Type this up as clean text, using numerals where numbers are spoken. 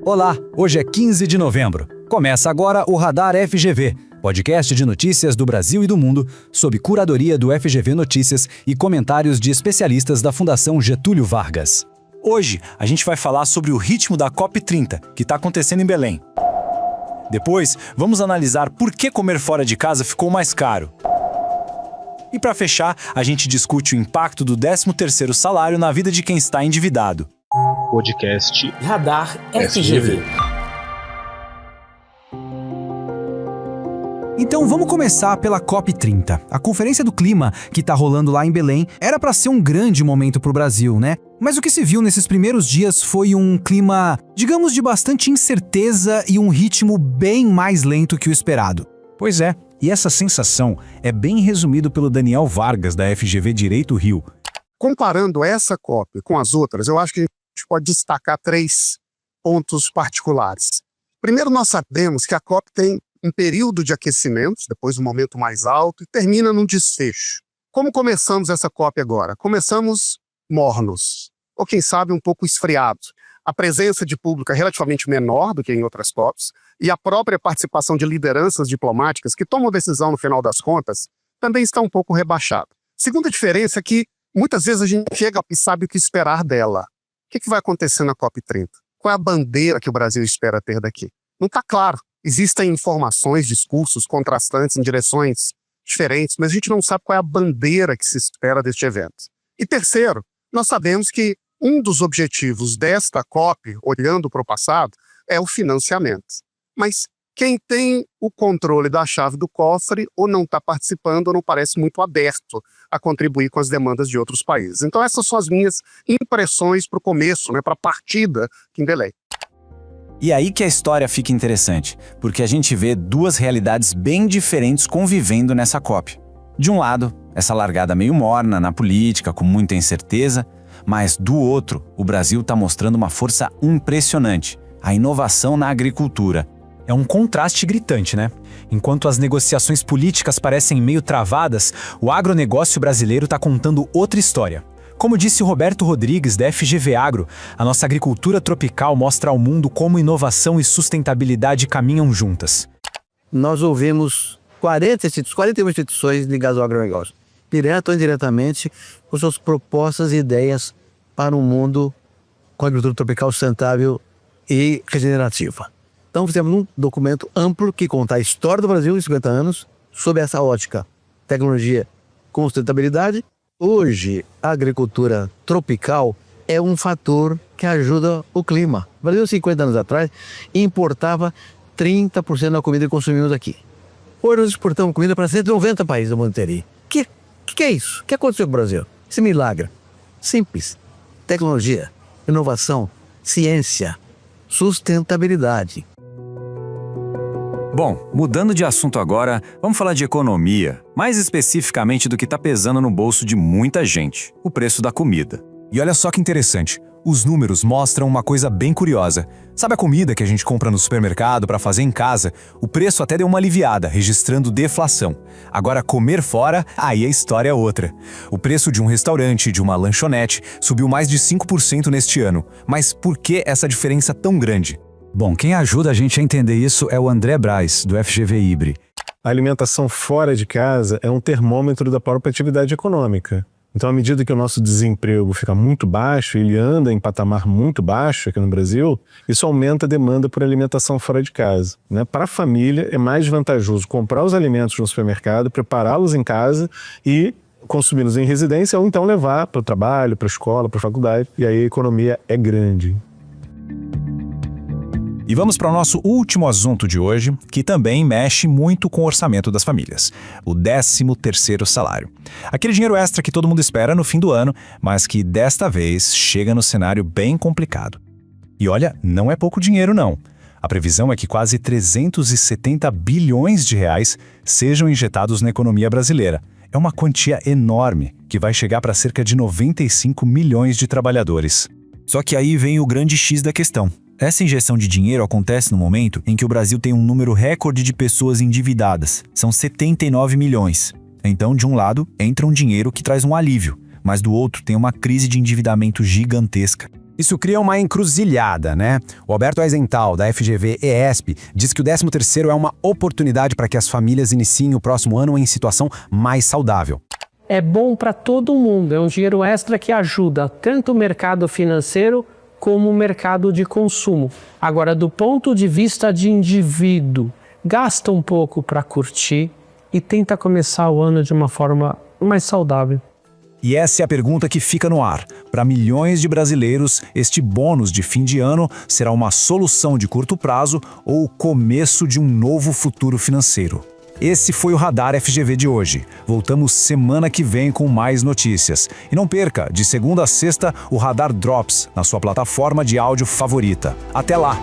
Olá, hoje é 15 de novembro. Começa agora o Radar FGV, podcast de notícias do Brasil e do mundo, sob curadoria do FGV Notícias e comentários de especialistas da Fundação Getúlio Vargas. Hoje, a gente vai falar sobre o ritmo da COP30, que está acontecendo em Belém. Depois, vamos analisar por que comer fora de casa ficou mais caro. E para fechar, a gente discute o impacto do 13º salário na vida de quem está endividado. Podcast Radar FGV. Então vamos começar pela COP30. A Conferência do Clima, que está rolando lá em Belém, era para ser um grande momento para o Brasil, né? Mas o que se viu nesses primeiros dias foi um clima, digamos, de bastante incerteza e um ritmo bem mais lento que o esperado. Pois é, e essa sensação é bem resumido pelo Daniel Vargas, da FGV Direito Rio. Comparando essa COP com as outras, eu acho que a gente pode destacar 3 pontos particulares. Primeiro, nós sabemos que a COP tem um período de aquecimento, depois um momento mais alto, e termina num desfecho. Como começamos essa COP agora? Começamos mornos, ou quem sabe um pouco esfriados. A presença de público é relativamente menor do que em outras COPs, e a própria participação de lideranças diplomáticas que tomam decisão no final das contas também está um pouco rebaixada. Segunda diferença é que muitas vezes a gente chega e sabe o que esperar dela. O que vai acontecer na COP30? Qual é a bandeira que o Brasil espera ter daqui? Não está claro. Existem informações, discursos contrastantes em direções diferentes, mas a gente não sabe qual é a bandeira que se espera deste evento. E terceiro, nós sabemos que um dos objetivos desta COP, olhando para o passado, é o financiamento. Mas quem tem o controle da chave do cofre ou não está participando ou não parece muito aberto a contribuir com as demandas de outros países. Então essas são as minhas impressões para o começo, para a partida aqui em Belém. E aí que a história fica interessante, porque a gente vê duas realidades bem diferentes convivendo nessa COP. De um lado, essa largada meio morna na política, com muita incerteza, mas do outro, o Brasil está mostrando uma força impressionante, a inovação na agricultura. É um contraste gritante, né? Enquanto as negociações políticas parecem meio travadas, o agronegócio brasileiro está contando outra história. Como disse Roberto Rodrigues, da FGV Agro, a nossa agricultura tropical mostra ao mundo como inovação e sustentabilidade caminham juntas. Nós ouvimos 41 instituições ligadas ao agronegócio, direto ou indiretamente, com suas propostas e ideias para um mundo com agricultura tropical sustentável e regenerativa. Então fizemos um documento amplo que conta a história do Brasil em 50 anos, sob essa ótica, tecnologia com sustentabilidade. Hoje, a agricultura tropical é um fator que ajuda o clima. O Brasil, 50 anos atrás, importava 30% da comida que consumimos aqui. Hoje nós exportamos comida para 190 países do mundo inteiro. Que é isso? O que aconteceu com o Brasil? Esse milagre. Simples. Tecnologia, inovação, ciência, sustentabilidade. Bom, mudando de assunto agora, vamos falar de economia, mais especificamente do que está pesando no bolso de muita gente, o preço da comida. E olha só que interessante, os números mostram uma coisa bem curiosa. Sabe a comida que a gente compra no supermercado para fazer em casa? O preço até deu uma aliviada, registrando deflação. Agora, comer fora, aí a história é outra. O preço de um restaurante, de uma lanchonete, subiu mais de 5% neste ano. Mas por que essa diferença tão grande? Bom, quem ajuda a gente a entender isso é o André Braz, do FGV Ibre. A alimentação fora de casa é um termômetro da própria atividade econômica. Então, à medida que o nosso desemprego fica muito baixo, ele anda em patamar muito baixo aqui no Brasil, isso aumenta a demanda por alimentação fora de casa, né? Para a família, é mais vantajoso comprar os alimentos no supermercado, prepará-los em casa e consumi-los em residência, ou então levar para o trabalho, para a escola, para a faculdade. E aí a economia é grande. E vamos para o nosso último assunto de hoje, que também mexe muito com o orçamento das famílias, o 13º salário. Aquele dinheiro extra que todo mundo espera no fim do ano, mas que desta vez chega no cenário bem complicado. E olha, não é pouco dinheiro não. A previsão é que quase 370 bilhões de reais sejam injetados na economia brasileira. É uma quantia enorme, que vai chegar para cerca de 95 milhões de trabalhadores. Só que aí vem o grande X da questão. Essa injeção de dinheiro acontece no momento em que o Brasil tem um número recorde de pessoas endividadas. São 79 milhões. Então, de um lado, entra um dinheiro que traz um alívio, mas do outro tem uma crise de endividamento gigantesca. Isso cria uma encruzilhada, né? O Alberto Eisenthal, da FGV-ESP, diz que o 13º é uma oportunidade para que as famílias iniciem o próximo ano em situação mais saudável. É bom para todo mundo, é um dinheiro extra que ajuda tanto o mercado financeiro como o mercado de consumo. Agora, do ponto de vista de indivíduo, gasta um pouco para curtir e tenta começar o ano de uma forma mais saudável. E essa é a pergunta que fica no ar. Para milhões de brasileiros, este bônus de fim de ano será uma solução de curto prazo ou o começo de um novo futuro financeiro. Esse foi o Radar FGV de hoje. Voltamos semana que vem com mais notícias. E não perca, de segunda a sexta, o Radar Drops na sua plataforma de áudio favorita. Até lá!